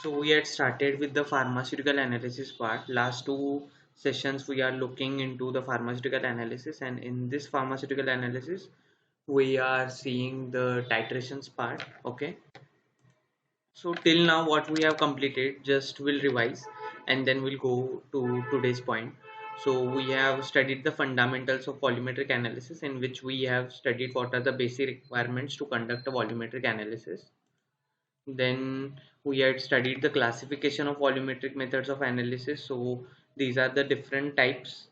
So we had started with the pharmaceutical analysis part. Last two sessions we are looking into the pharmaceutical analysis, and in this pharmaceutical analysis we are seeing the titrations part. Okay, so till now what we have completed, just will revise and then we'll go to today's point. So we have studied the fundamentals of volumetric analysis, in which we have studied what are the basic requirements to conduct a volumetric analysis. Then we had studied the classification of volumetric methods of analysis. So these are the different types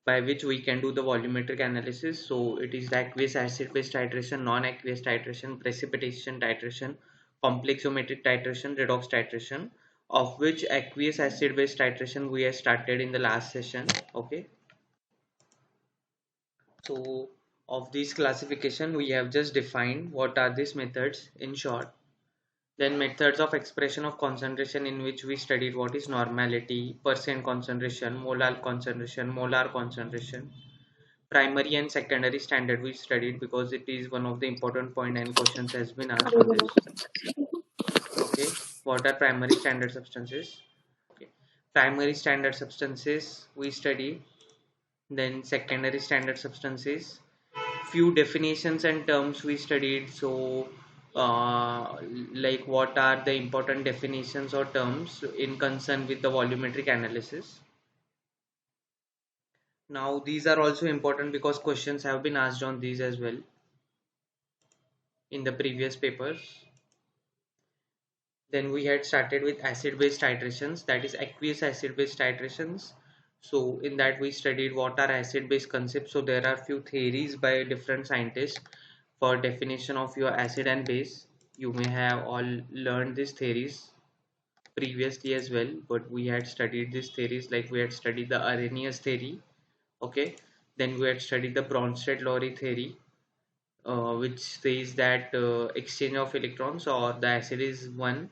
by which we can do the volumetric analysis. So it is the aqueous acid base titration, non-aqueous titration, precipitation titration, complexometric titration, redox titration, of which aqueous acid base titration we have started in the last session. Okay, so of this classification we have just defined what are these methods in short. Then methods of expression of concentration, in which we studied what is normality, percent concentration, molar concentration. Primary and secondary standard we studied because it is one of the important point and questions has been asked on this. Okay, what are primary standard substances? Okay, primary standard substances we study. Then secondary standard substances, few definitions and terms we studied. So like what are the important definitions or terms in concern with the volumetric analysis. Now these are also important because questions have been asked on these as well in the previous papers. Then we had started with acid base titrations, that is aqueous acid base titrations. So in that we studied what are acid base concepts. So there are few theories by different scientists for definition of your acid and base. You may have all learned these theories previously as well, but we had studied these theories, like we had studied the Arrhenius theory. Okay, then we had studied the Bronsted-Lowry theory, which says that exchange of electrons, or the acid is one,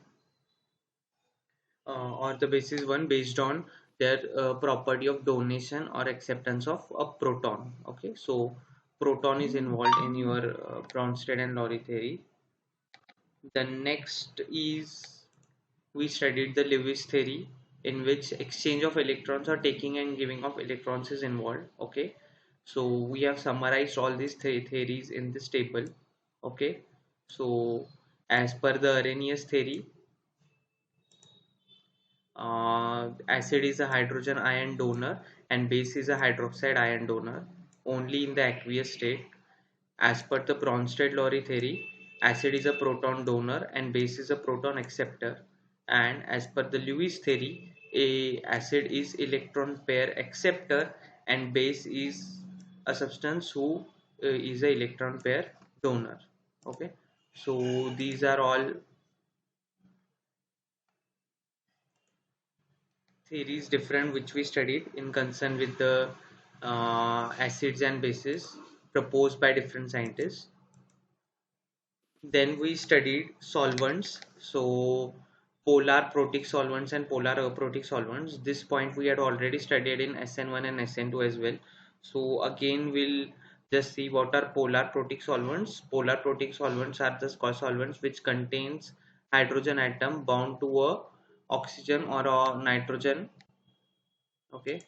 or the base is one based on their property of donation or acceptance of a proton. Okay, so proton is involved in your Bronsted and Lowry theory. The next is we studied the Lewis theory, in which exchange of electrons or taking and giving of electrons is involved. Okay, so we have summarized all these theories in this table. Okay, so as per the Arrhenius theory, acid is a hydrogen ion donor and base is a hydroxide ion donor only in the aqueous state. As per the Bronsted-Lowry theory, acid is a proton donor and base is a proton acceptor. And as per the Lewis theory, a acid is electron pair acceptor and base is a substance who is a electron pair donor. Okay, so these are all theories different which we studied in concern with the acids and bases proposed by different scientists. Then we studied solvents, so polar protic solvents and polar aprotic solvents. This point we had already studied in SN1 and SN2 as well. So again we'll just see what are polar protic solvents. Polar protic solvents are the solvents which contains hydrogen atom bound to a oxygen or a nitrogen. Okay,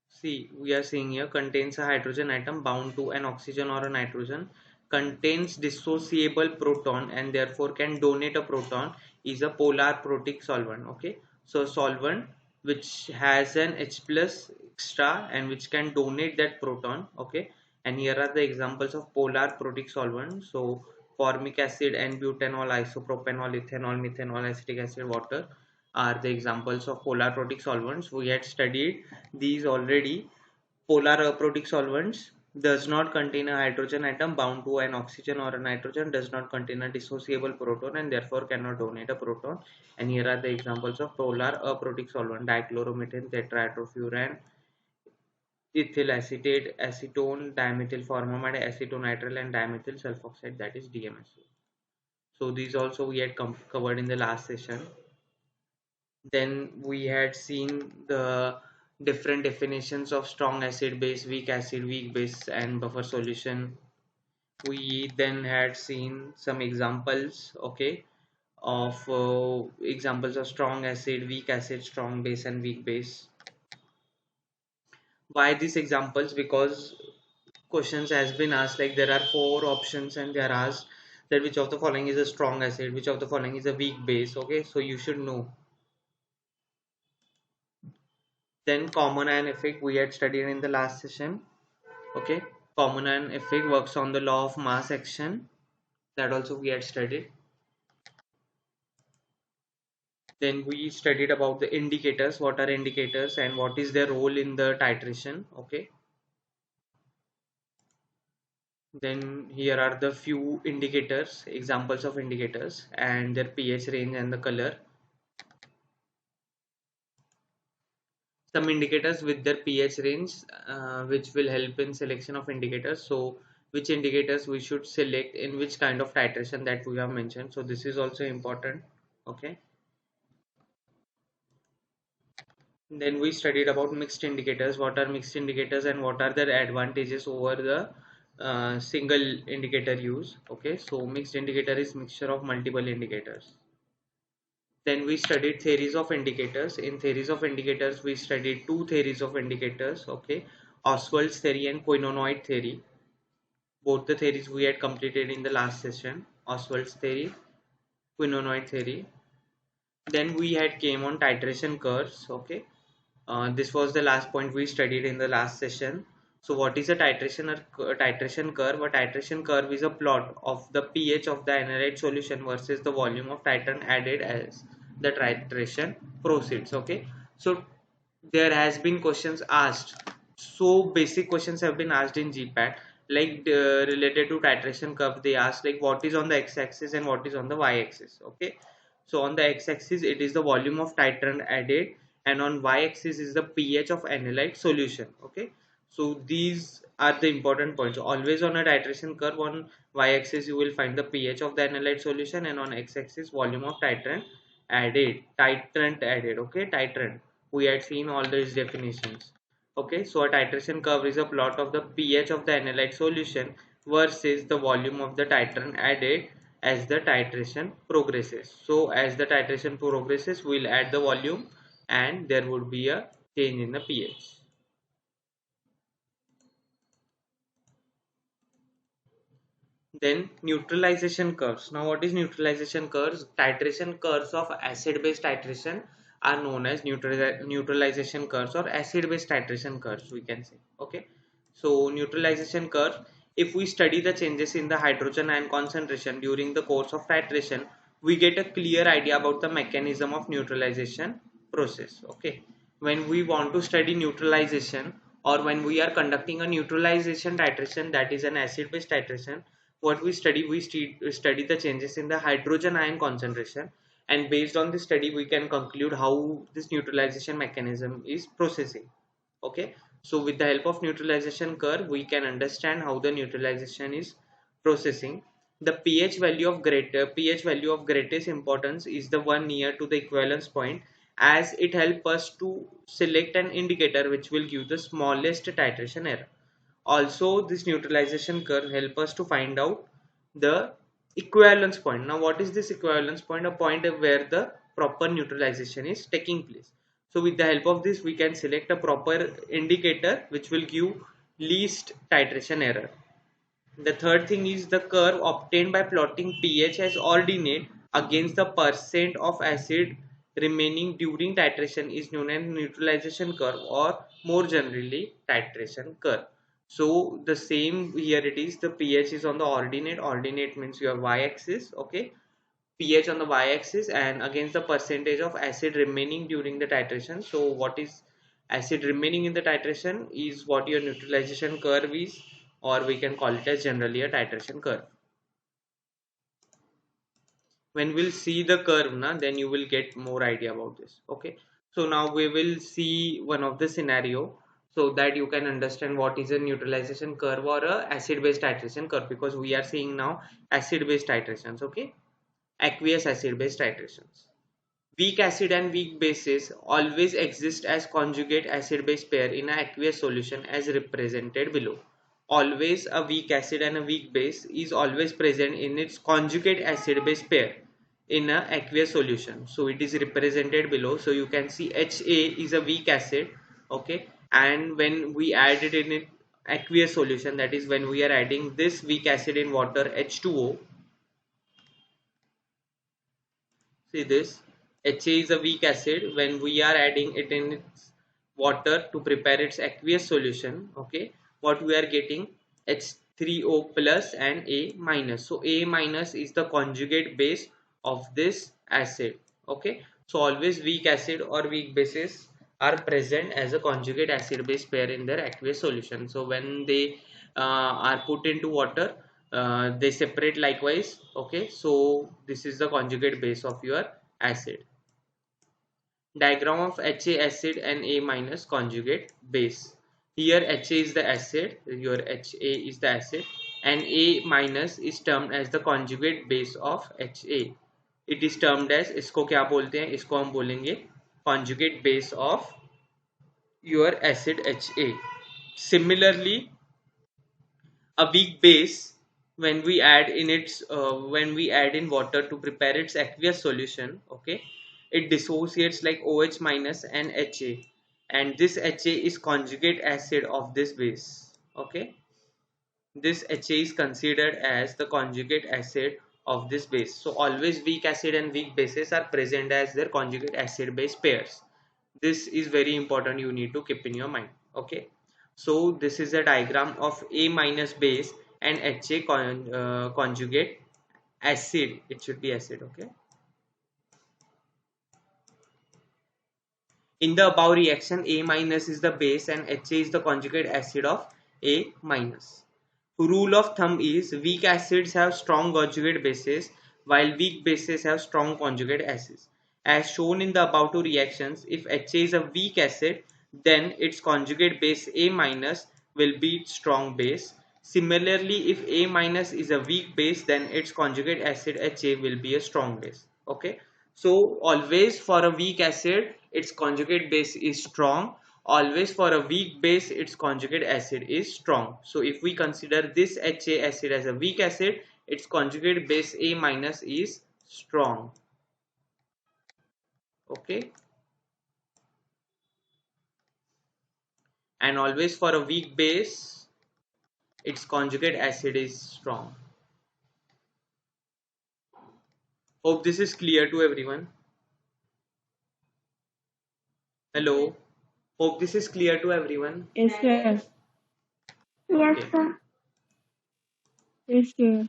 see, we are seeing here contains a hydrogen atom bound to an oxygen or a nitrogen, contains dissociable proton and therefore can donate a proton, is a polar protic solvent. Okay, so solvent which has an H plus extra and which can donate that proton. Okay, and here are the examples of polar protic solvent. So formic acid, N-butanol, isopropanol, ethanol, methanol, acetic acid, water are the examples of polar protic solvents. We had studied these already. Polar aprotic solvents does not contain a hydrogen atom bound to an oxygen or a nitrogen, does not contain a dissociable proton and therefore cannot donate a proton. And here are the examples of polar aprotic solvent: dichloromethane, tetrahydrofuran, ethyl acetate, acetone, dimethyl formamide, acetonitrile and dimethyl sulfoxide, that is DMSO. So these also we had covered in the last session. Then we had seen the different definitions of strong acid base, weak acid, weak base and buffer solution. We then had seen some examples, okay, of examples of strong acid, weak acid, strong base and weak base. Why these examples? Because questions has been asked, like there are four options and they are asked that which of the following is a strong acid, which of the following is a weak base. Okay, so you should know. Then common ion effect we had studied in the last session. Okay, common ion effect works on the law of mass action, that also we had studied. Then we studied about the indicators, what are indicators and what is their role in the titration. Okay, then here are the few indicators, examples of indicators and their pH range and the color. Some indicators with their pH range, which will help in selection of indicators. So which indicators we should select in which kind of titration that we have mentioned. So this is also important. Okay, then we studied about mixed indicators, what are mixed indicators and what are their advantages over the single indicator use. Okay, so mixed indicator is mixture of multiple indicators. Then we studied theories of indicators. In theories of indicators we studied two theories of indicators. Okay, Oswald's theory and quinonoid theory. Both the theories we had completed in the last session. Oswald's theory, quinonoid theory. Then we had came on titration curves. Okay, this was the last point we studied in the last session. So what is a titration curve? A titration curve is a plot of the pH of the analyte solution versus the volume of titrant added as the titration proceeds. Okay, so there has been questions asked. So basic questions have been asked in GPAT, like related to titration curve. They asked like what is on the x-axis and what is on the y-axis. Okay, so on the x-axis it is the volume of titrant added, and on y-axis is the pH of analyte solution. Okay, so these are the important points. Always on a titration curve, on y-axis you will find the pH of the analyte solution, and on x-axis volume of titrant added. Okay, titrant, we had seen all these definitions. Okay, so a titration curve is a plot of the pH of the analyte solution versus the volume of the titrant added as the titration progresses. So as the titration progresses, we'll add the volume and there would be a change in the pH. Then neutralization curves. Now what is neutralization curves? Titration curves of acid base titration are known as neutralization curves or acid base titration curves, we can say. Okay, so neutralization curve, if we study the changes in the hydrogen ion concentration during the course of titration, we get a clear idea about the mechanism of neutralization process. Okay, when we want to study neutralization, or when we are conducting a neutralization titration, that is an acid base titration, what we study, study the changes in the hydrogen ion concentration, and based on this study we can conclude how this neutralization mechanism is processing. Okay, so with the help of neutralization curve we can understand how the neutralization is processing. The pH value of greatest importance is the one near to the equivalence point, as it helps us to select an indicator which will give the smallest titration error. Also this neutralization curve help us to find out the equivalence point. Now what is this equivalence point? A point where the proper neutralization is taking place. So with the help of this we can select a proper indicator which will give least titration error. The third thing is the curve obtained by plotting pH as ordinate against the percent of acid remaining during titration is known as neutralization curve, or more generally titration curve. So the same here, it is the pH is on the ordinate means your y-axis. Okay, pH on the y-axis and against the percentage of acid remaining during the titration. So what is acid remaining in the titration is what your neutralization curve is, or we can call it as generally a titration curve. When we'll see the curve na, then you will get more idea about this. Okay, so now we will see one of the scenario so that you can understand what is a neutralization curve or a acid based titration curve, because we are seeing now acid based titrations. Okay, aqueous acid base titrations. Weak acid and weak bases always exist as conjugate acid base pair in an aqueous solution as represented below. Always a weak acid and a weak base is always present in its conjugate acid base pair in a aqueous solution. So it is represented below. So you can see HA is a weak acid, okay, and when we add it in an aqueous solution, that is when we are adding this weak acid in water, H2O. See this, HA is a weak acid. When we are adding it in its water to prepare its aqueous solution, okay, what we are getting, H3O plus and A minus. So A minus is the conjugate base of this acid, okay. So always weak acid or weak bases are present as a conjugate acid base pair in their aqueous solution. So when they are put into water, they separate likewise, okay. So this is the conjugate base of your acid. Diagram of HA acid and A minus conjugate base. Here HA is the acid, your HA is the acid, and A minus is termed as the conjugate base of HA. It is termed as, इसको क्या बोलते हैं, इसको हम बोलेंगे conjugate base of your acid HA. Similarly, a weak base, when we add in water to prepare its aqueous solution, okay, it dissociates like OH minus and HA, and this HA is conjugate acid of this base, okay. This HA is considered as the conjugate acid of this base. So always weak acid and weak bases are present as their conjugate acid base pairs. This is very important, you need to keep in your mind, okay. So this is a diagram of A minus base and HA conjugate acid. It should be acid, okay. In the above reaction, A minus is the base and HA is the conjugate acid of A minus. Rule of thumb is weak acids have strong conjugate bases while weak bases have strong conjugate acids. As shown in the above two reactions, if HA is a weak acid, then its conjugate base A minus will be its strong base. Similarly, if A minus is a weak base, then its conjugate acid HA will be a strong base. Okay. So always for a weak acid, its conjugate base is strong. Always for a weak base, its conjugate acid is strong. So if we consider this HA acid as a weak acid, its conjugate base A minus is strong. Okay. And always for a weak base, its conjugate acid is strong. Hope this is clear to everyone. Hello. Hope this is clear to everyone. Yes, sir. Yes, Okay. sir. Yes, sir.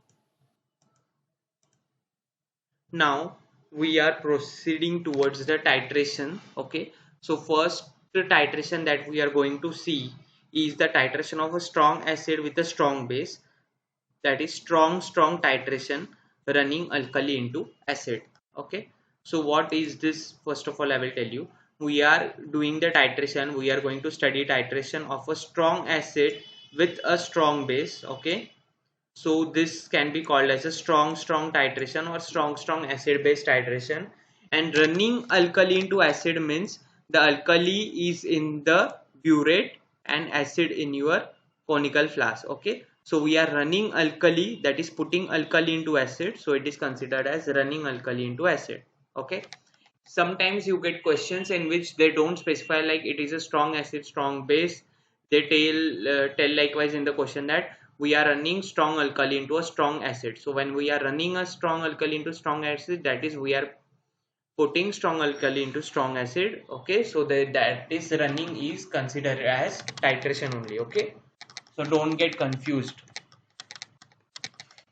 Now we are proceeding towards the titration. Okay. So first the titration that we are going to see is the titration of a strong acid with a strong base. That is strong titration running alkali into acid. Okay. So what is this? First of all, I will tell you. We are doing the titration. We are going to study titration of a strong acid with a strong base. Okay. So this can be called as a strong titration or strong acid base titration. And running alkali into acid means the alkali is in the burette and acid in your conical flask. Okay. So we are running alkali, that is putting alkali into acid. So it is considered as running alkali into acid. Okay. Sometimes you get questions in which they don't specify like it is a strong acid, strong base. They tell likewise in the question that we are running strong alkali into a strong acid. So when we are running a strong alkali into strong acid, that is we are putting strong alkali into strong acid. Okay, so that is running is considered as titration only. Okay, so don't get confused.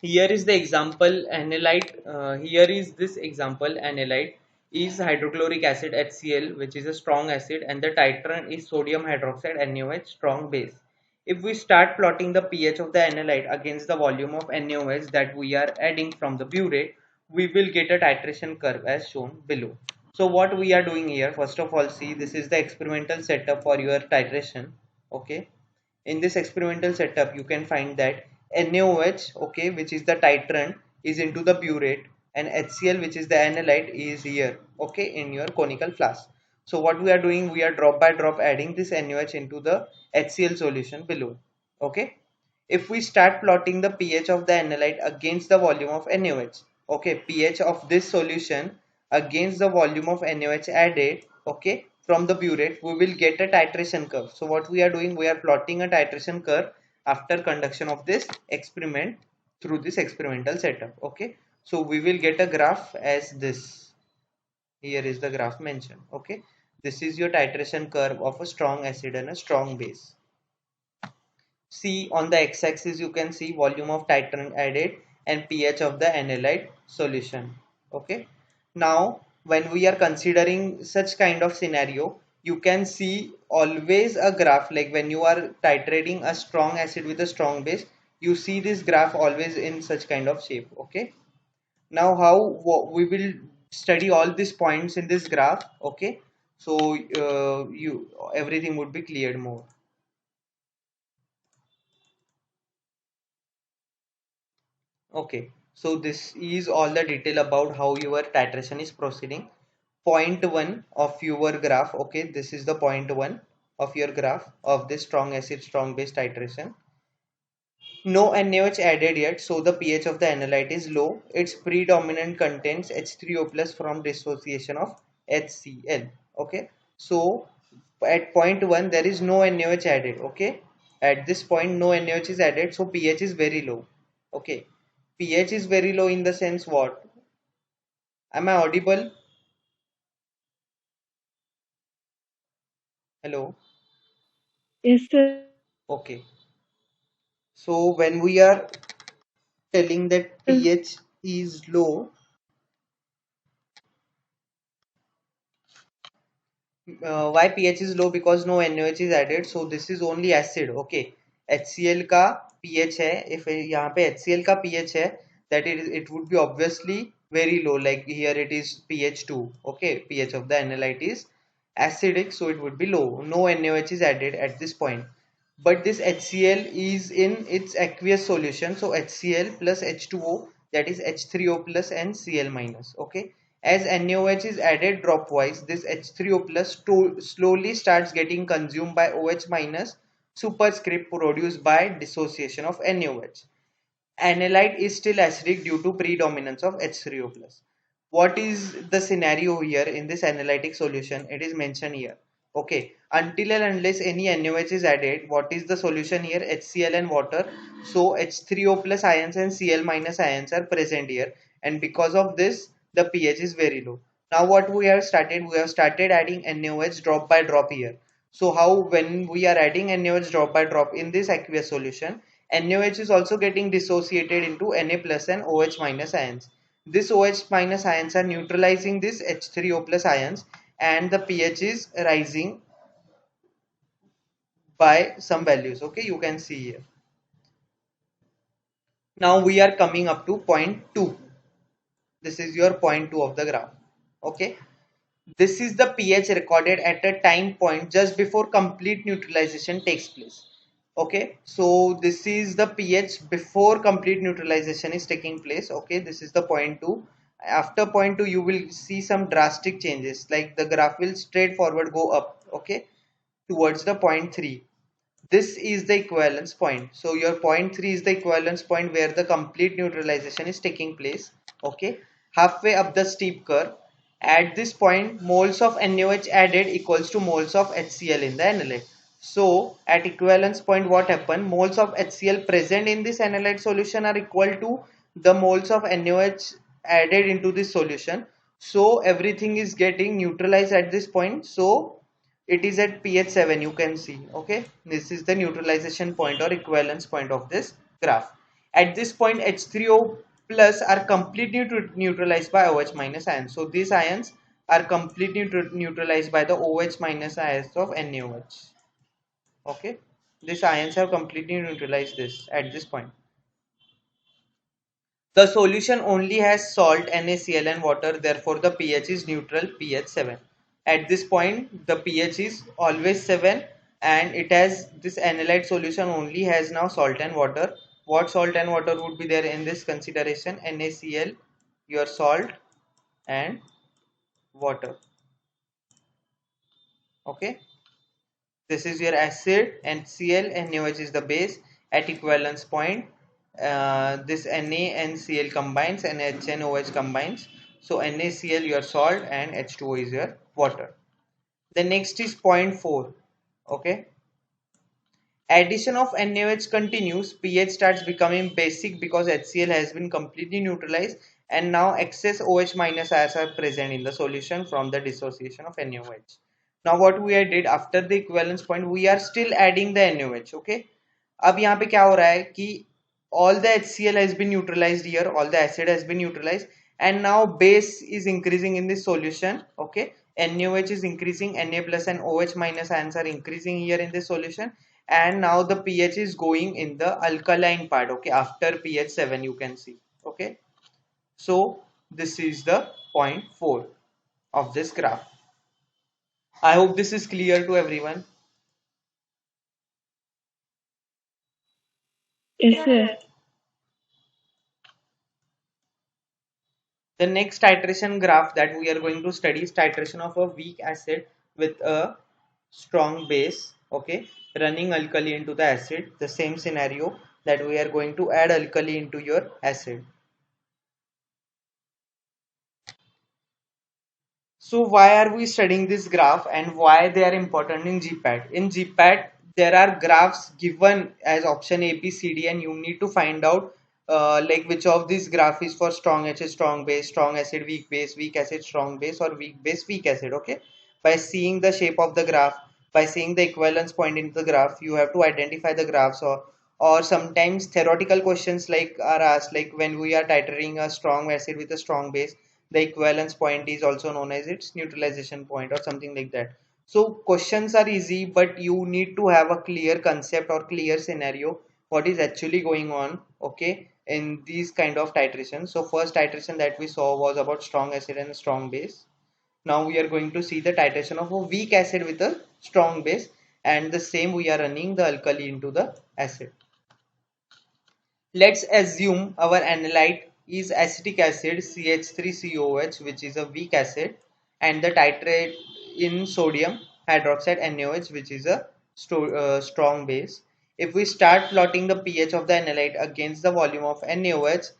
Here is the example analyte. Here is this example analyte is hydrochloric acid HCl, which is a strong acid, and the titrant is sodium hydroxide NaOH, strong base. If we start plotting the pH of the analyte against the volume of NaOH that we are adding from the burette, we will get a titration curve as shown below. So what we are doing here, first of all, see, this is the experimental setup for your titration. Okay. In this experimental setup, you can find that NaOH, okay, which is the titrant, is into the burette, and HCl, which is the analyte, is here, okay, in your conical flask. So what we are doing, we are drop by drop adding this NaOH into the HCl solution below. Okay. If we start plotting the pH of the analyte against the volume of NaOH, okay, pH of this solution against the volume of NaOH added, okay, from the burette, we will get a titration curve. So what we are doing, we are plotting a titration curve after conduction of this experiment through this experimental setup. Okay, so we will get a graph as this. Here is the graph mentioned. Okay, this is your titration curve of a strong acid and a strong base. See, on the x-axis you can see volume of titrant added and pH of the analyte solution. Okay, now when we are considering such kind of scenario, you can see always a graph, like when you are titrating a strong acid with a strong base, you see this graph always in such kind of shape. Okay, now how we will study all these points in this graph. Okay, so you everything would be cleared more. Okay, so this is all the detail about how your titration is proceeding. Point 1 of your graph, okay, this is the point 1 of your graph of this strong acid strong base titration. No NaOH added yet, so the pH of the analyte is low. Its predominant contains H3O plus from dissociation of HCl. Okay, so at point 1 there is no NaOH added. Okay, at this point no NaOH is added, so pH is very low. Okay, pH is very low in the sense what? Am I audible? Hello. Yes, sir. Okay, so when we are telling that pH is low, why pH is low? Because no NaOH is added, so this is only acid. Okay, HCl का pH है, if यहाँ पे HCl का pH है, that it would be obviously very low, like here it is pH 2. Okay, pH of the analyte is acidic, so it would be low. No NaOH is added at this point, but this HCl is in its aqueous solution, so HCl plus H2O, that is H3O plus and Cl minus. Okay, as NaOH is added dropwise, this H3O plus slowly starts getting consumed by OH minus superscript produced by dissociation of NaOH. Analyte is still acidic due to predominance of H3O plus. What is the scenario here in this analytic solution? It is mentioned here. Okay, until and unless any NaOH is added, what is the solution here? HCl and water. So H3O plus ions and Cl minus ions are present here, and because of this the pH is very low. Now what we have started? We have started adding NaOH drop by drop here. So how, when we are adding NaOH drop by drop in this aqueous solution, NaOH is also getting dissociated into Na plus and OH minus ions. This OH minus ions are neutralizing this H3O plus ions, and the pH is rising by some values. Okay, you can see here. Now we are coming up to point 2. This is your point 2 of the graph. Okay, this is the pH recorded at a time point just before complete neutralization takes place. Okay, so this is the pH before complete neutralization is taking place. Okay, this is the point 2. After point 2 you will see some drastic changes, like the graph will straightforward go up, okay, towards the point 3. This is the equivalence point. So your point 3 is the equivalence point where the complete neutralization is taking place. Okay, halfway up the steep curve. At this point, moles of NaOH added equals to moles of HCl in the analyte. So at equivalence point, what happened? Moles of HCl present in this analyte solution are equal to the moles of NaOH added into this solution. So everything is getting neutralized at this point. So it is at pH 7, you can see. Okay, this is the neutralization point or equivalence point of this graph. At this point, H3O plus are completely neutralized by OH minus ions. So these ions are completely neutralized by the OH minus ions of NaOH. Okay, these ions have completely neutralized this at this point. The solution only has salt, NaCl and water, therefore the pH is neutral, pH 7. At this point the pH is always 7, and it has this analyte solution only has now salt and water. What salt and water would be there in this consideration? NaCl, your salt, and water. Okay, this is your acid, and Cl and NaOH is the base at equivalence point. this Na and Cl combines and HNOH combines. So NaCl your salt and H2O is your water. The next is point 4. Okay. Addition of NaOH continues, pH starts becoming basic because HCl has been completely neutralized and now excess OH minus ions are present in the solution from the dissociation of NaOH. Now what we did after the equivalence point, we are still adding the NaOH. Okay. अब यहाँ पे क्या हो रहा है कि all the HCl has been neutralized here, all the acid has been neutralized, and now base is increasing in this solution. Okay, NaOH is increasing, Na plus and OH minus ions are increasing here in this solution, and now the pH is going in the alkaline part. Okay, after pH 7 you can see. Okay, so this is the point 4 of this graph. I hope this is clear to everyone. Yes, sir. The next titration graph that we are going to study is titration of a weak acid with a strong base. Okay, running alkali into the acid. The same scenario that we are going to add alkali into your acid. So why are we studying this graph and why they are important in GPAT? In GPAT, there are graphs given as option A, B, C, D, and you need to find out like which of these graph is for strong acid, strong base, strong acid, weak acid, strong base, or weak base, weak acid. Okay, by seeing the shape of the graph, by seeing the equivalence point in the graph, you have to identify the graphs, or sometimes theoretical questions like are asked, like when we are titrating a strong acid with a strong base, the equivalence point is also known as its neutralization point or something like that. So questions are easy, but you need to have a clear concept or clear scenario what is actually going on, okay, in these kind of titrations. So first titration that we saw was about strong acid and strong base. Now we are going to see the titration of a weak acid with a strong base, and the same we are running the alkali into the acid. Let's assume our analyte is acetic acid CH3COH, which is a weak acid, and the titrate in sodium hydroxide NaOH, which is a strong base. If we start plotting the pH of the analyte against the volume of NaOH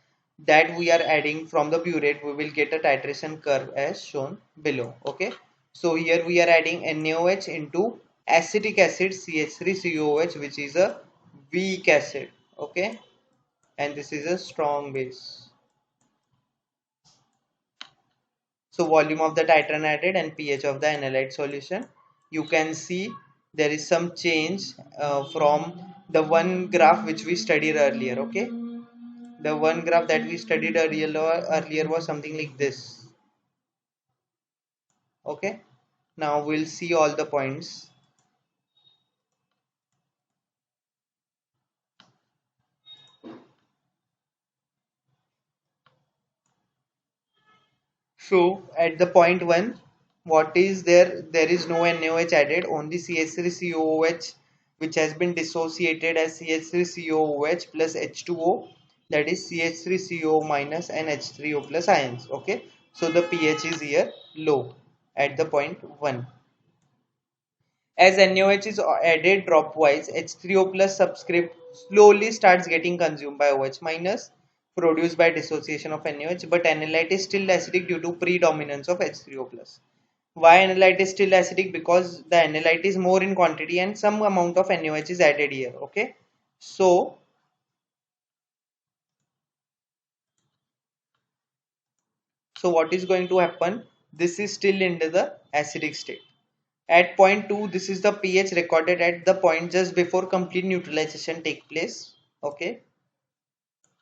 that we are adding from the burette, we will get a titration curve as shown below. Okay, so here we are adding NaOH into acetic acid CH3COH, which is a weak acid. Okay, and this is a strong base. So volume of the titran added and pH of the analyte solution. You can see there is some change from the one graph which we studied earlier. Okay, the one graph that we studied earlier was something like this. Okay, now we'll see all the points. So at the point 1, what is there? There is no NaOH added, only CH3COOH, which has been dissociated as CH3COOH plus H2O, that is CH3CO minus and H3O plus ions. Okay, so the pH is here low at the point 1. As NaOH is added dropwise, H3O plus subscript slowly starts getting consumed by OH minus, produced by dissociation of NaOH, but analyte is still acidic due to predominance of H3O plus. Why analyte is still acidic? Because the analyte is more in quantity and some amount of NaOH is added here. Okay, so what is going to happen? This is still into the acidic state. At point 2, this is the pH recorded at the point just before complete neutralization take place. Okay,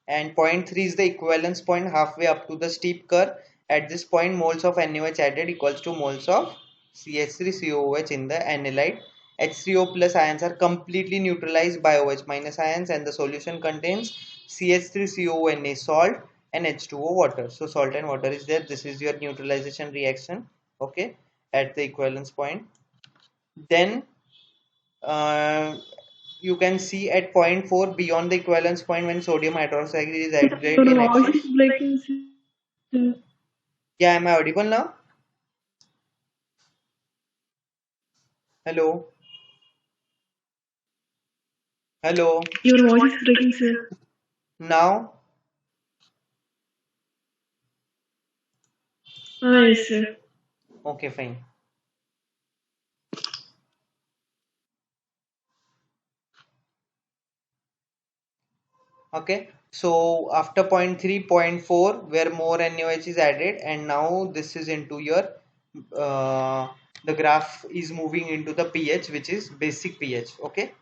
and point 3 is the equivalence point halfway up to the steep curve. At this point, moles of NaOH added equals to moles of CH3COOH in the analyte. H3O plus ions are completely neutralized by OH minus ions, and the solution contains CH3CONA salt and H2O water. So salt and water is there. This is your neutralization reaction. Okay, at the equivalence point. Then uh, you can see at point 4 beyond the equivalence point when sodium hydroxide is added Your in voice excess. is breaking, sir. Yeah, am I audible now? Hello? Hello? Your voice is breaking, sir. Now, Yes, sir. okay, fine. Okay, so after point 3, point 4, where more NaOH is added, and now this is into your uh, the graph is moving into the pH, which is basic pH. Okay,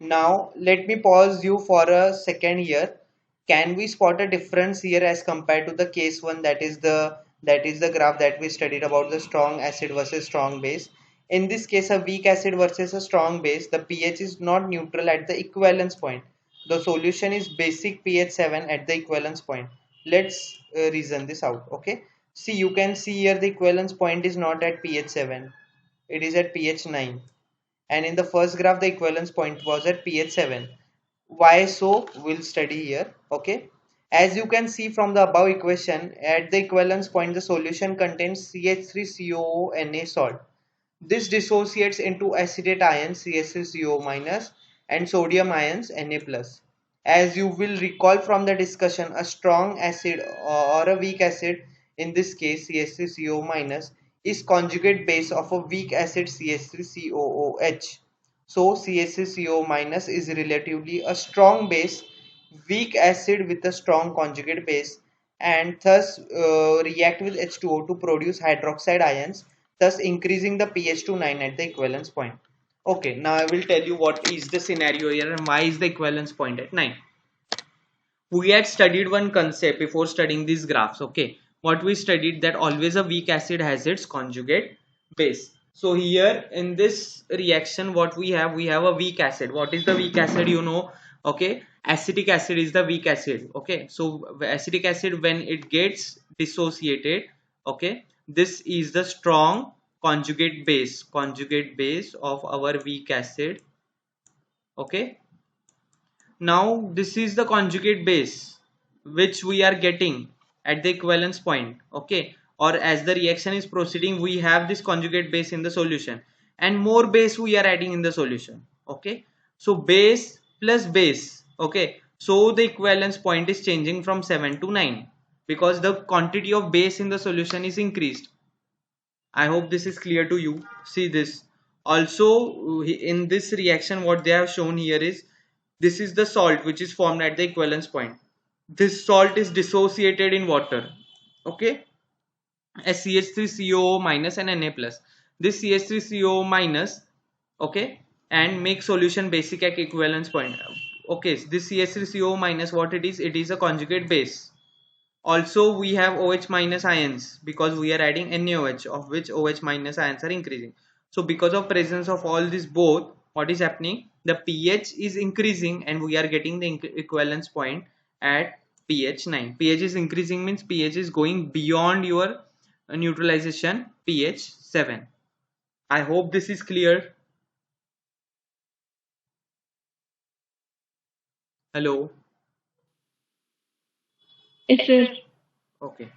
now let me pause you for a second here. Can we spot a difference here as compared to the case one, that is the graph that we studied about the strong acid versus strong base? In this case, a weak acid versus a strong base, the pH is not neutral at the equivalence point. The solution is basic pH 7 at the equivalence point. Let's reason this out. Okay. See, you can see here the equivalence point is not at pH 7. It is at pH 9, and in the first graph the equivalence point was at pH 7. Why so? We'll study here. Okay, as you can see from the above equation, at the equivalence point the solution contains CH3COO salt. This dissociates into acetate ions CH3CO minus and sodium ions Na plus. As you will recall from the discussion, a strong acid or a weak acid, in this case CH3CO minus, is conjugate base of a weak acid CH3COOH. So CH3CO minus is relatively a strong base, weak acid with a strong conjugate base, and thus react with H2O to produce hydroxide ions, thus increasing the pH to 9 at the equivalence point. Okay, now I will tell you what is the scenario here and why is the equivalence point at 9. We had studied one concept before studying these graphs. Okay, what we studied, that always a weak acid has its conjugate base. So here in this reaction, what we have a weak acid. What is the weak acid? Okay, acetic acid is the weak acid. Okay, so acetic acid, when it gets dissociated, okay, this is the strong conjugate base of our weak acid. Okay, now this is the conjugate base which we are getting at the equivalence point. Okay, or as the reaction is proceeding, we have this conjugate base in the solution, and more base we are adding in the solution. Okay, so base plus base. Okay, so the equivalence point is changing from 7 to 9 because the quantity of base in the solution is increased. I hope this is clear to you. See this. Also, in this reaction, what they have shown here is, this is the salt which is formed at the equivalence point. This salt is dissociated in water. Okay, as CH3COO minus and Na plus. This CH3COO minus, okay, and make solution basic at equivalence point. Okay, this CH3COO minus, what it is? It is a conjugate base. Also, we have OH minus ions because we are adding NaOH, of which OH minus ions are increasing. So because of presence of all these both, what is happening? The pH is increasing and we are getting the equivalence point at pH 9. pH is increasing means pH is going beyond your neutralization pH 7. I hope this is clear. Hello. Yes, sir. Okay.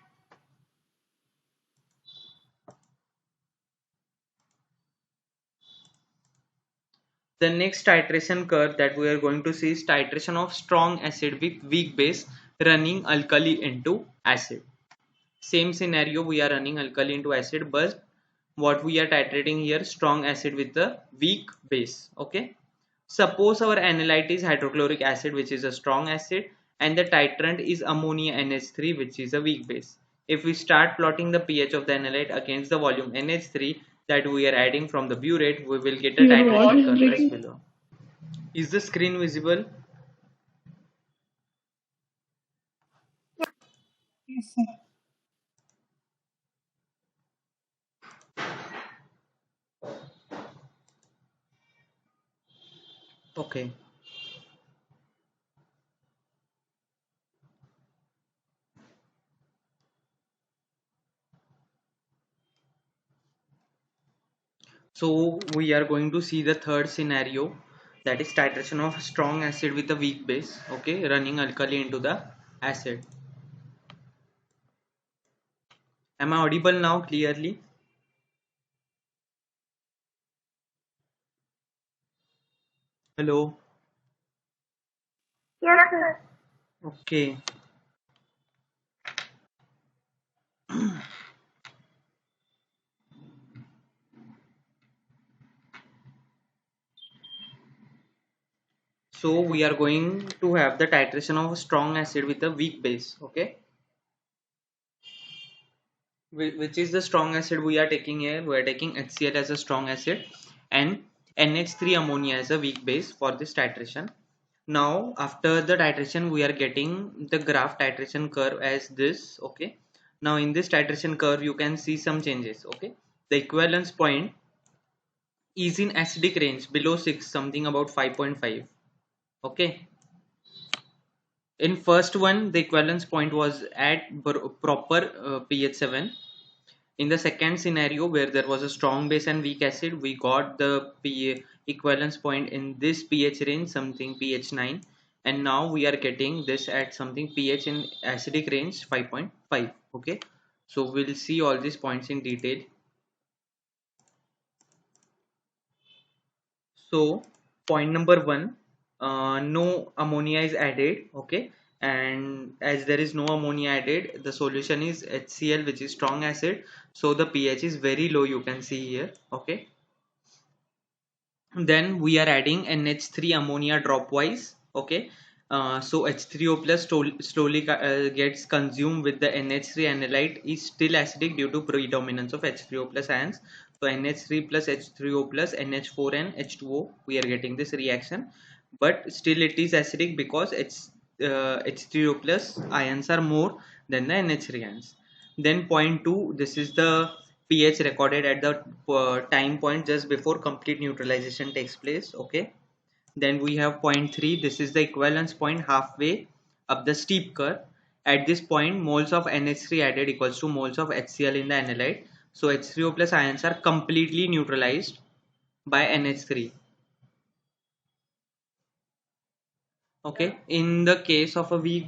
The next titration curve that we are going to see is titration of strong acid with weak base running alkali into acid. Same scenario, we are running alkali into acid, but what we are titrating here, strong acid with the weak base. Okay. Suppose our analyte is hydrochloric acid, which is a strong acid, and the titrant is ammonia NH3, which is a weak base. If we start plotting the pH of the analyte against the volume NH3 that we are adding from the burette, we will get a Your voice titration is curve as breaking. below. Is the screen visible? Yes, sir. Okay. So we are going to see the third scenario, that is titration of strong acid with a weak base. Okay, running alkali into the acid. Am I audible now clearly? Hello. Yes, sir. Okay. So we are going to have the titration of a strong acid with a weak base. Okay. Which is the strong acid we are taking here? We are taking HCl as a strong acid and NH3 ammonia as a weak base for this titration. Now after the titration we are getting the graph titration curve as this. Okay. Now in this titration curve you can see some changes. Okay. The equivalence point is in acidic range below 6, something about 5.5. Okay. In first one the equivalence point was at proper pH 7. In the second scenario where there was a strong base and weak acid, we got the equivalence point in this pH range, something pH 9, and now we are getting this at something pH in acidic range 5.5. Okay, so we'll see all these points in detail. So point number one, no ammonia is added. Okay, and as there is no ammonia added, the solution is HCl, which is strong acid. So the pH is very low. You can see here. Okay, then we are adding NH3 ammonia dropwise. Okay, so H3O plus slowly gets consumed with the NH3 analyte is still acidic due to predominance of H3O plus ions. So NH3 plus H3O plus NH4 and H2O, we are getting this reaction, but still it is acidic because H3O plus ions are more than the NH3 ions. Then point 2, this is the pH recorded at the time point just before complete neutralization takes place. Okay, then we have point 3, this is the equivalence point halfway up the steep curve. At this point moles of NH3 added equals to moles of HCl in the analyte, so H3O plus ions are completely neutralized by NH3. Okay, in the case of a weak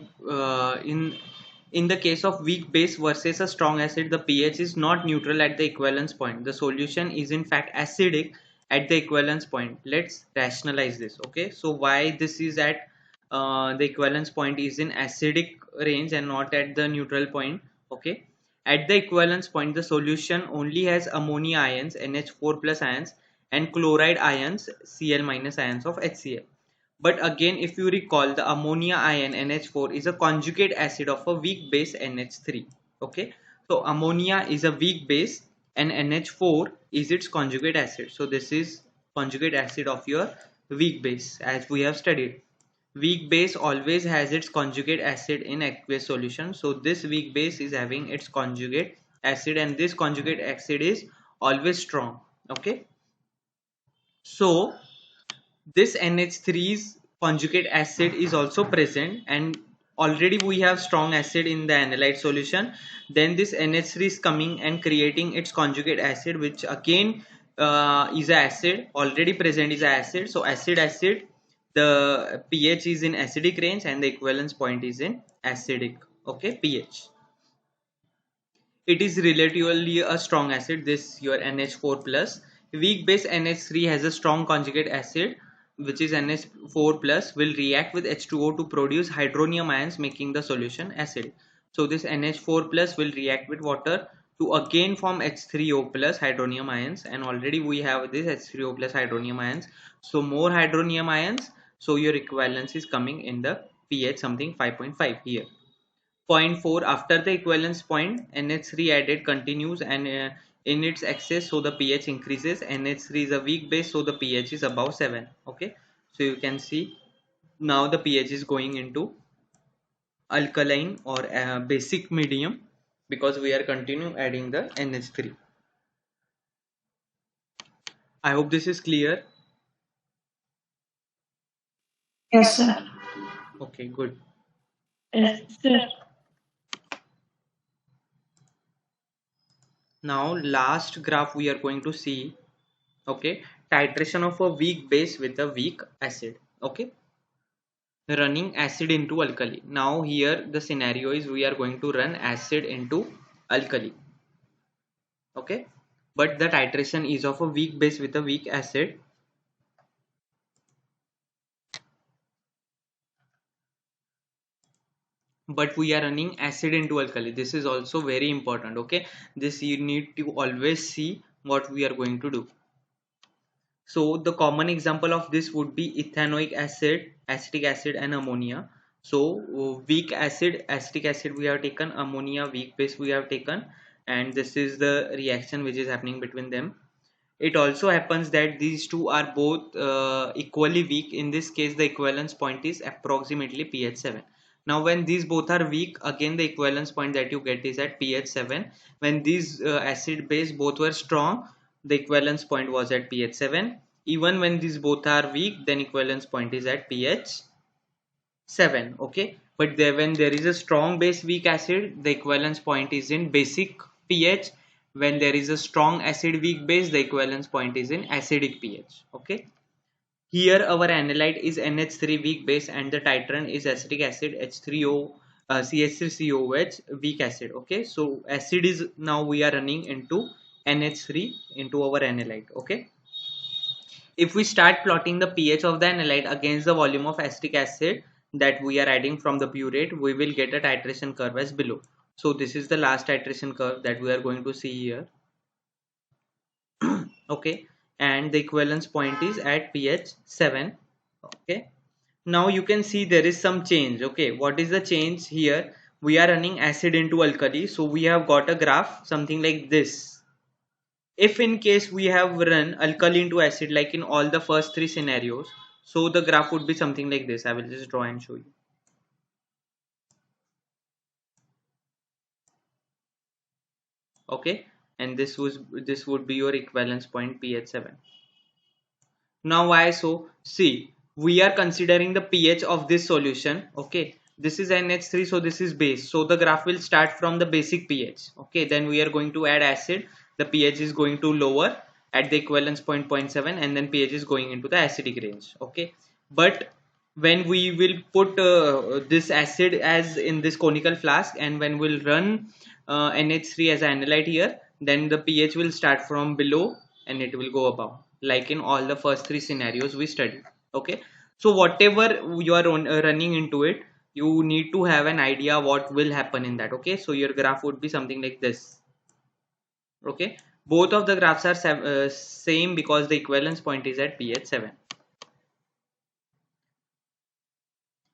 in the case of weak base versus a strong acid, the pH is not neutral at the equivalence point. The solution is in fact acidic at the equivalence point. Let's rationalize this. Okay, so why this is at the equivalence point is in acidic range and not at the neutral point. Okay, at the equivalence point the solution only has ammonia ions, NH4 plus ions, and chloride ions, Cl minus ions of HCl. But again, if you recall, the ammonia ion NH4 is a conjugate acid of a weak base NH3. Okay, so ammonia is a weak base and NH4 is its conjugate acid. So this is conjugate acid of your weak base, as we have studied. Weak base always has its conjugate acid in aqueous solution. So this weak base is having its conjugate acid, and this conjugate acid is always strong. Okay, so this NH3's conjugate acid is also present, and already we have strong acid in the analyte solution. Then this NH3 is coming and creating its conjugate acid, which again is a acid, already present is a acid. So acid, the pH is in acidic range and the equivalence point is in acidic. Okay, pH. It is relatively a strong acid, this your NH4 plus. Weak base NH3 has a strong conjugate acid, which is NH4 plus, will react with H2O to produce hydronium ions, making the solution acid. So this NH4 plus will react with water to again form H3O plus hydronium ions, and already we have this H3O plus hydronium ions. So more hydronium ions, so your equivalence is coming in the pH something 5.5 here. Point 4, after the equivalence point, NH3 added continues and in its excess, so the pH increases. NH3 is a weak base, so the pH is above 7. Okay, so you can see now the pH is going into alkaline or basic medium because we are continuing adding the NH3. I hope this is clear. Yes, sir. Okay, good. Yes, sir. Now last graph we are going to see. Okay, titration of a weak base with a weak acid. Okay, running acid into alkali. Now here the scenario is we are going to run acid into alkali. Okay, but the titration is of a weak base with a weak acid. but we are running acid into alkali. This is also very important. Okay, this you need to always see what we are going to do. So the common example of this would be ethanoic acid, acetic acid and ammonia. So weak acid, acetic acid we have taken, ammonia weak base we have taken, and this is the reaction which is happening between them. It also happens that these two are both equally weak. In this case the equivalence point is approximately pH 7. Now when these both are weak, again the equivalence point that you get is at pH 7. When these acid base both were strong, the equivalence point was at pH 7. Even when these both are weak, then equivalence point is at pH 7. Okay, but there, when there is a strong base weak acid, the equivalence point is in basic pH. When there is a strong acid weak base, the equivalence point is in acidic pH. Okay, here our analyte is NH3 weak base and the titrant is acetic acid H3O CH3COOH weak acid. Okay, so acid is now we are running into NH3 into our analyte. Okay, if we start plotting the pH of the analyte against the volume of acetic acid that we are adding from the burette, we will get a titration curve as below. So this is the last titration curve that we are going to see here. Okay, and the equivalence point is at pH 7. Okay, now you can see there is some change. Okay, what is the change here? We are running acid into alkali, so we have got a graph something like this. If in case we have run alkali into acid like in all the first three scenarios, so the graph would be something like this. I will just draw and show you. Okay, and this would be your equivalence point pH 7. Now why so? See, we are considering the pH of this solution. Okay, this is NH3, so this is base, so the graph will start from the basic pH. Okay, then we are going to add acid, the pH is going to lower at the equivalence point 0.7, and then pH is going into the acidic range. Okay, but when we will put this acid as in this conical flask, and when we'll run NH3 as an analyte here, then the pH will start from below and it will go above, like in all the first three scenarios we studied. Okay, so whatever you are running into it, you need to have an idea what will happen in that. Okay, so your graph would be something like this. Okay, both of the graphs are same because the equivalence point is at pH 7.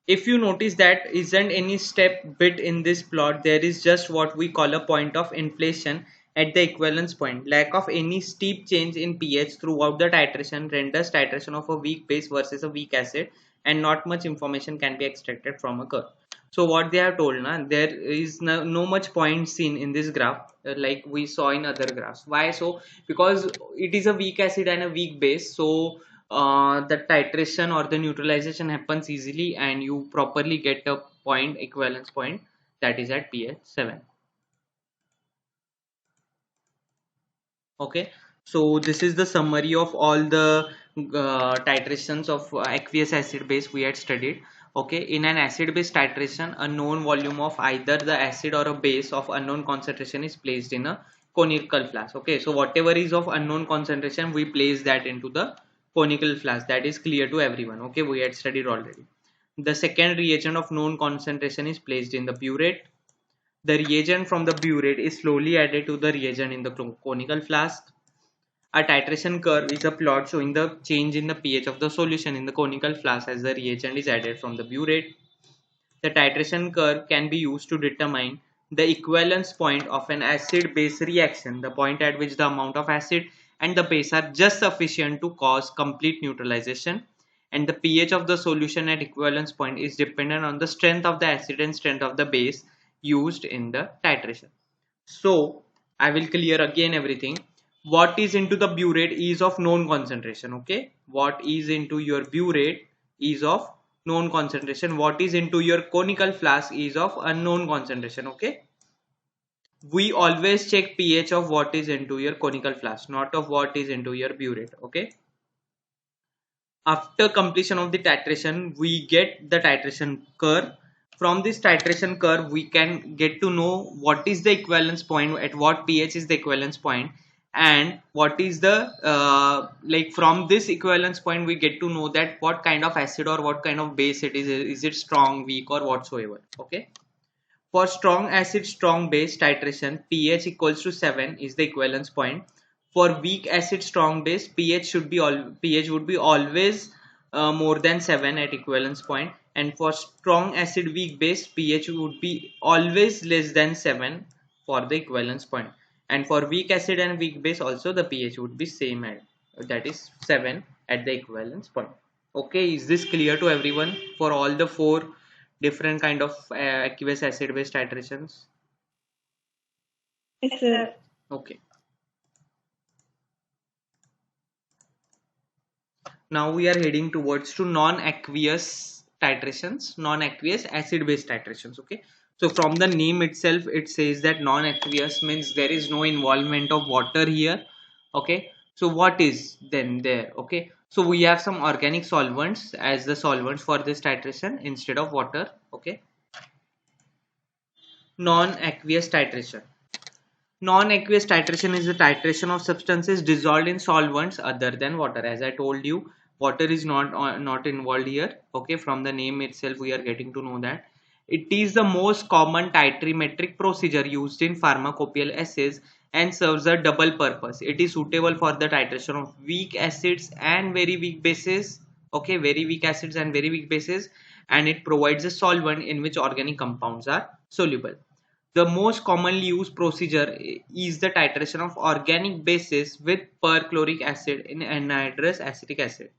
If you notice that isn't any step bit in this plot, there is just what we call a point of inflation at the equivalence point. Lack of any steep change in pH throughout the titration renders titration of a weak base versus a weak acid, and not much information can be extracted from a curve. So what they have told, there is no much point seen in this graph like we saw in other graphs. Why so? Because it is a weak acid and a weak base, so the titration or the neutralization happens easily and you properly get a point, equivalence point, that is at pH 7. Okay, so this is the summary of all the titrations of aqueous acid base we had studied. Okay, in an acid base titration, a known volume of either the acid or a base of unknown concentration is placed in a conical flask. Okay, so whatever is of unknown concentration, we place that into the conical flask. That is clear to everyone. Okay, we had studied already. The second reagent of known concentration is placed in the burette. The reagent from the burette is slowly added to the reagent in the conical flask. A titration curve is a plot showing the change in the pH of the solution in the conical flask as the reagent is added from the burette. The titration curve can be used to determine the equivalence point of an acid-base reaction, the point at which the amount of acid and the base are just sufficient to cause complete neutralization, and the pH of the solution at equivalence point is dependent on the strength of the acid and strength of the base used in the titration. So I will clear again everything. What is into the burette is of known concentration. Okay, what is into your burette is of known concentration. What is into your conical flask is of unknown concentration. Okay, we always check pH of what is into your conical flask, not of what is into your burette. Okay, after completion of the titration, we get the titration curve. From this titration curve, we can get to know what is the equivalence point, at what pH is the equivalence point, and what is the like from this equivalence point we get to know that what kind of acid or what kind of base it is it strong, weak or whatsoever. Okay, For strong acid, strong base titration, pH equals to 7 is the equivalence point. For weak acid, strong base, pH would be always more than 7 at equivalence point. And for strong acid, weak base, pH would be always less than 7 for the equivalence point. And for weak acid and weak base also the pH would be same at, that is 7 at the equivalence point. Okay, is this clear to everyone for all the four different kind of aqueous acid base titrations? Yes, sir. Okay, now we are heading towards to non-aqueous titrations, non-aqueous acid base titrations. Okay, so from the name itself it says that non-aqueous means there is no involvement of water here. Okay, so what is then there? Okay, so we have some organic solvents as the solvents for this titration instead of water. Okay, non-aqueous titration. Non-aqueous titration is the titration of substances dissolved in solvents other than water. As I told you, water is not involved here. Okay, from the name itself, we are getting to know that it is the most common titrimetric procedure used in pharmacopoeial assays and serves a double purpose. It is suitable for the titration of weak acids and very weak bases. Okay, very weak acids and very weak bases, and it provides a solvent in which organic compounds are soluble. The most commonly used procedure is the titration of organic bases with perchloric acid in anhydrous acetic acid.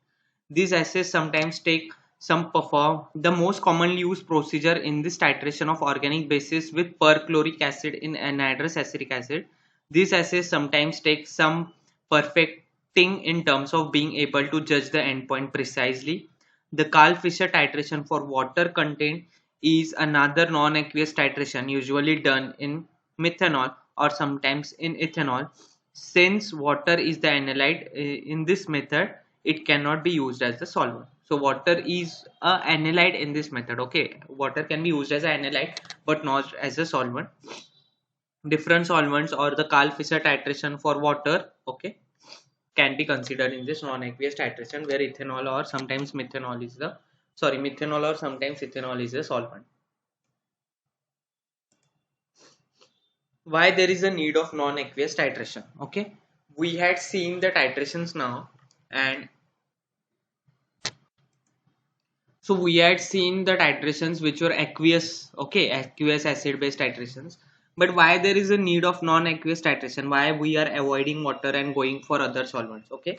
These assays sometimes take some perform. The most commonly used procedure in this titration of organic bases with perchloric acid in anhydrous acetic acid. These assays sometimes take some perfecting in terms of being able to judge the endpoint precisely. The Karl-Fischer titration for water content is another non-aqueous titration usually done in methanol or sometimes in ethanol. Since water is the analyte in this method, it cannot be used as the solvent. So water is a analyte in this method. Okay, water can be used as an analyte but not as a solvent. Different solvents or the Karl-Fischer titration for water, okay, can be considered in this non-aqueous titration where ethanol or sometimes methanol is the methanol or sometimes ethanol is the solvent. Why there is a need of non-aqueous titration? Okay, we had seen the titrations now, and so we had seen the titrations which were aqueous, okay, aqueous acid based titrations. But why there is a need of non-aqueous titration? Why we are avoiding water and going for other solvents? Okay,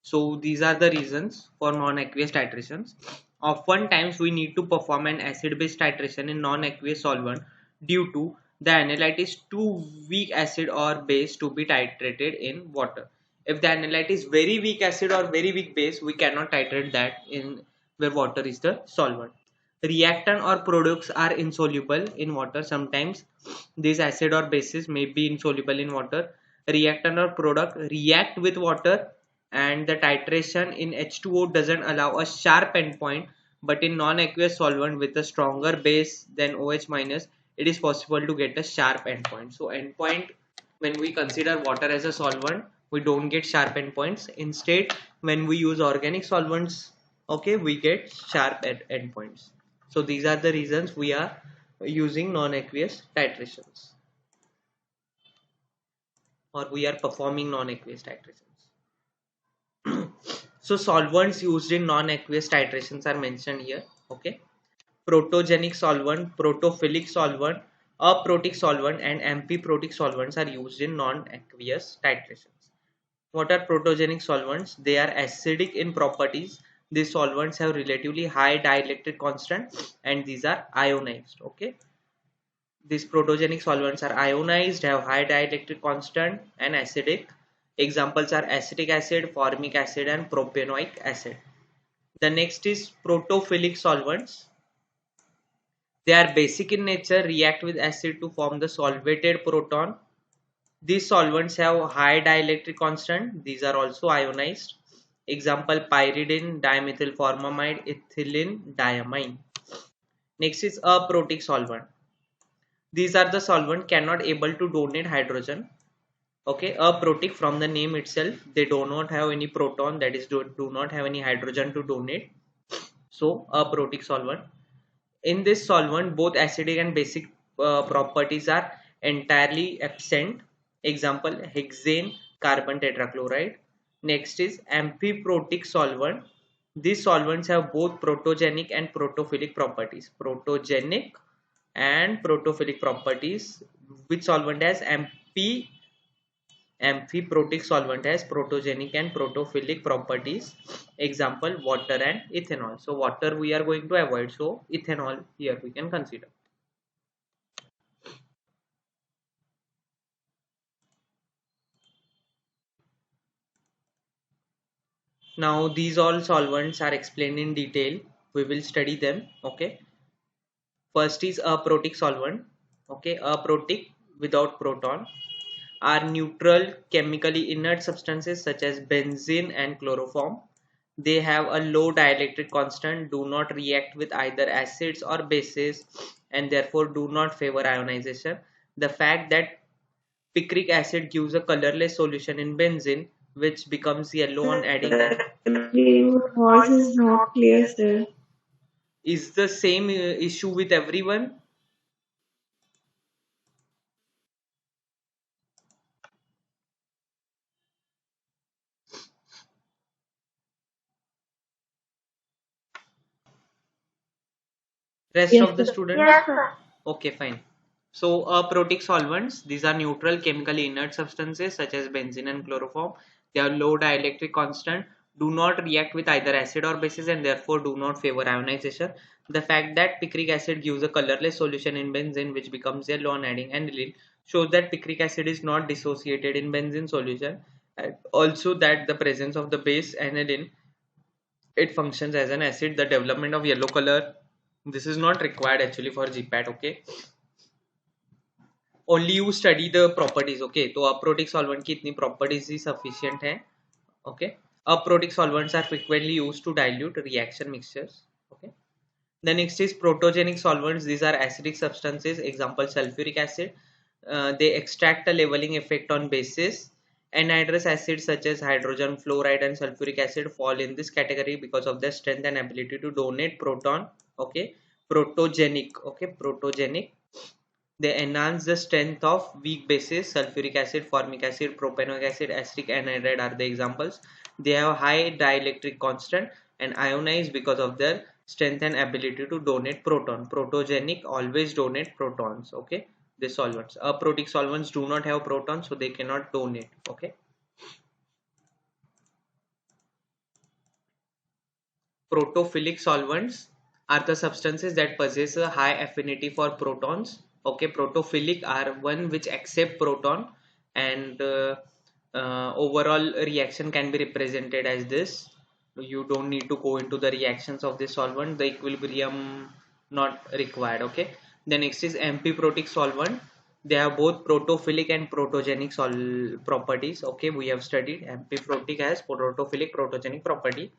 so these are the reasons for non-aqueous titrations. Oftentimes we need to perform an acid-base titration in non-aqueous solvent due to the analyte is too weak acid or base to be titrated in water. If the analyte is very weak acid or very weak base, we cannot titrate that in where water is the solvent. Reactant or products are insoluble in water. Sometimes these acid or bases may be insoluble in water. Reactant or product react with water, and the titration in H2O doesn't allow a sharp endpoint, but in non-aqueous solvent with a stronger base than OH minus, it is possible to get a sharp endpoint. So endpoint, when we consider water as a solvent, we don't get sharp endpoints. Instead, when we use organic solvents, okay, we get sharp endpoints. So these are the reasons we are using non-aqueous titrations, or we are performing non-aqueous titrations. So solvents used in non-aqueous titrations are mentioned here. Okay, protogenic solvent, protophilic solvent, aprotic solvent, and amphiprotic solvents are used in non-aqueous titrations. What are protogenic solvents? They are acidic in properties. These solvents have relatively high dielectric constant, and these are ionized. Okay, these protogenic solvents are ionized, have high dielectric constant, and acidic. Examples are acetic acid, formic acid, and propanoic acid. The next is protophilic solvents. They are basic in nature, react with acid to form the solvated proton. These solvents have high dielectric constant. These are also ionized. Example, pyridine, dimethylformamide, ethylene diamine. Next is aprotic solvent. These are the solvent cannot able to donate hydrogen. Okay, aprotic from the name itself, they do not have any proton, that is do not have any hydrogen to donate. So aprotic solvent. In this solvent, both acidic and basic properties are entirely absent. Example, hexane carbon tetrachloride. Next is amphiprotic solvent. These solvents have both protogenic and protophilic properties. Protogenic and protophilic properties. Which solvent has amphiprotic solvent has protogenic and protophilic properties. Example, water and ethanol. So water we are going to avoid. So ethanol here we can consider. Now these all solvents are explained in detail. We will study them. Okay. First is a protic solvent. Okay. A protic without proton are neutral chemically inert substances such as benzene and chloroform. They have a low dielectric constant, do not react with either acids or bases, and therefore do not favor ionization. The fact that picric acid gives a colorless solution in benzene, which becomes yellow on adding, Your voice is not clear, sir. is the same issue with everyone. Rest Yes, of the sir. students? Yes, sir. Okay, fine. So, protic solvents, these are neutral chemically inert substances such as benzene and chloroform. They are low dielectric constant, do not react with either acid or bases, and therefore do not favor ionization. The fact that picric acid gives a colorless solution in benzene which becomes yellow on adding aniline shows that picric acid is not dissociated in benzene solution. And also that the presence of the base aniline, it functions as an acid. The development of yellow color, this is not required actually for GPAT. Okay, only you study the properties. Okay, तो aprotic solvent की इतनी properties ही sufficient है. Okay, aprotic solvents are frequently used to dilute reaction mixtures. Okay, the next is protogenic solvents. These are acidic substances. Example, sulfuric acid. They extract a leveling effect on bases. Anhydrous acids such as hydrogen fluoride and sulfuric acid fall in this category because of their strength and ability to donate proton. Okay, protogenic. Okay, protogenic. They enhance the strength of weak bases. Sulfuric acid, formic acid, propanoic acid, acetic anhydride are the examples. They have high dielectric constant and ionize because of their strength and ability to donate proton. Protogenic always donate protons. Okay, the solvents. Aprotic solvents do not have protons, so they cannot donate. Okay. Protophilic solvents are the substances that possess a high affinity for protons. Okay, protophilic are one which accept proton, and overall reaction can be represented as this. You don't need to go into the reactions of this solvent. The equilibrium not required. Okay. The next is amphiprotic solvent. They have both protophilic and protogenic properties. Okay, we have studied amphiprotic has protophilic protogenic property.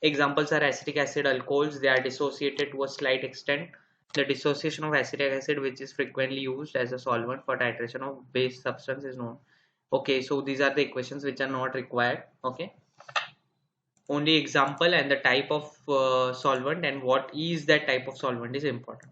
Examples are acetic acid alcohols. They are dissociated to a slight extent. The dissociation of acetic acid, which is frequently used as a solvent for titration of base substance, is known. Okay, so these are the equations which are not required. Okay, only example and the type of solvent and what is that type of solvent is important.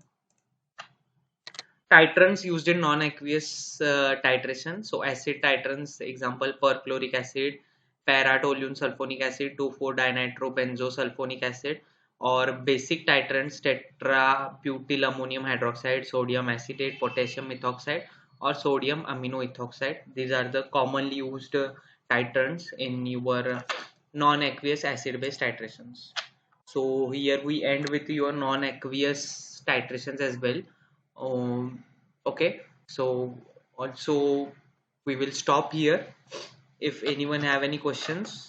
Titrants used in non-aqueous titration. So acid titrants, example, perchloric acid, para-toluene sulfonic acid, 2,4-dinitrobenzosulfonic acid, or basic titrants, tetra-butyl ammonium hydroxide, sodium acetate, potassium methoxide, or sodium amino ethoxide. These are the commonly used titrants in your non-aqueous acid-based titrations. So here we end with your non-aqueous titrations as well. Okay, so also we will stop here. If anyone have any questions.